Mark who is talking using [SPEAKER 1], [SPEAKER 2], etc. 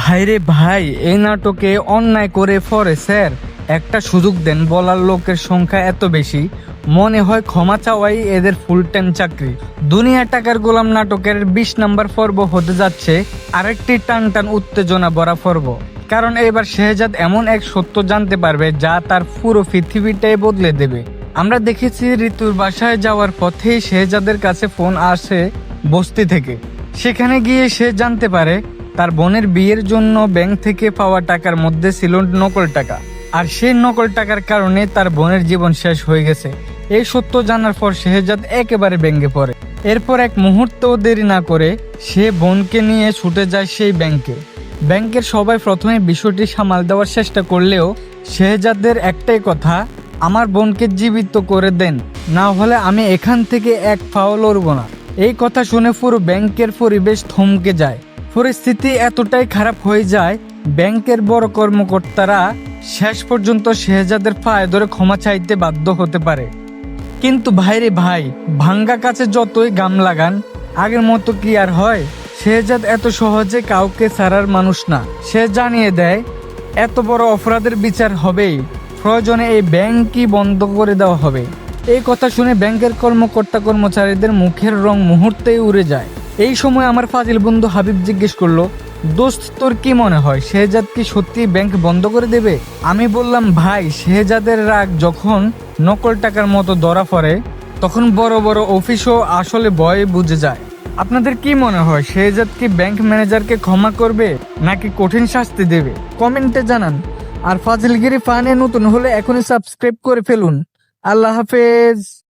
[SPEAKER 1] ভাইরে ভাই, এই নাটকে অন্যায় করে ফরে স্যার। একটা সুযোগ দেন, বলার লোকের সংখ্যা এত বেশি, মনে হয় ক্ষমা চাওয়াই এদের ফুল টাইম চাকরি। দুনিয়া টাকার গোলাম নাটকের 20 নম্বর পর্ব হতে যাচ্ছে আরেকটি টান টান উত্তেজনা ভরা পর্ব। কারণ এবার শেহজাদ এমন এক সত্য জানতে পারবে যা তার পুরো পৃথিবীটাই বদলে দেবে। আমরা দেখেছি ঋতুর বাসায় যাওয়ার পথেই শেহজাদের কাছে ফোন আসে বস্তি থেকে। সেখানে গিয়ে সে জানতে পারে তার বোনের বিয়ের জন্য ব্যাংক থেকে পাওয়া টাকার মধ্যে ছিল নকল টাকা, আর সেই নকল টাকার কারণে তার বোনের জীবন শেষ হয়ে গেছে। এই সত্য জানার পর শেহজাদ একেবারে ভেঙে পড়ে। এরপর এক মুহূর্তও দেরি না করে সে বোনকে নিয়ে ছুটে যায় সেই ব্যাংকে। ব্যাংকের সবাই প্রথমে বিষয়টি সামাল দেওয়ার চেষ্টা করলেও শেহজাদের একটাই কথা, আমার বোনকে জীবিত করে দেন, না হলে আমি এখান থেকে এক পাও লড়ব না। এই কথা শুনে পুরো ব্যাংকের পরিবেশ থমকে যায়। পরিস্থিতি এতটাই খারাপ হয়ে যায়, ব্যাংকের বড় কর্মকর্তারা শেষ পর্যন্ত শেহজাদের পায়ে ধরে ক্ষমা চাইতে বাধ্য হতে পারে। কিন্তু ভাইরে ভাই, ভাঙ্গা কাছে যতই গাম লাগান, আগের মতো কি আর হয়? শেহজাদ এত সহজে কাউকে ছাড়ার মানুষ না। সে জানিয়ে দেয় এত বড় অপরাধের বিচার হবেই, প্রয়োজনে এই ব্যাংকই বন্ধ করে দেওয়া হবে। এই কথা শুনে ব্যাংকের কর্মচারীদের মুখের রং মুহূর্তেই উড়ে যায়। এই সময় আমার ফাজিল বন্ধু হাবিব জিজ্ঞেস করলো, দোস্ত তোর কি মনে হয় শেহজাদ কি সত্যি ব্যাংক বন্ধ করে দেবে? আমি বললাম, ভাই, শেহজাদের রাগ যখন নকল টাকার মতো ধরা পড়ে তখন বড় বড় অফিসও আসলে ভয় বুঝে যায়। আপনাদের কি মনে হয় শেহজাদ কি ব্যাংক ম্যানেজারকে ক্ষমা করবে নাকি কঠিন শাস্তি দেবে? কমেন্টে জানান। আর ফাজিলগিরি ফানে নতুন হলে এখনই সাবস্ক্রাইব করে ফেলুন। আল্লাহ হাফেজ।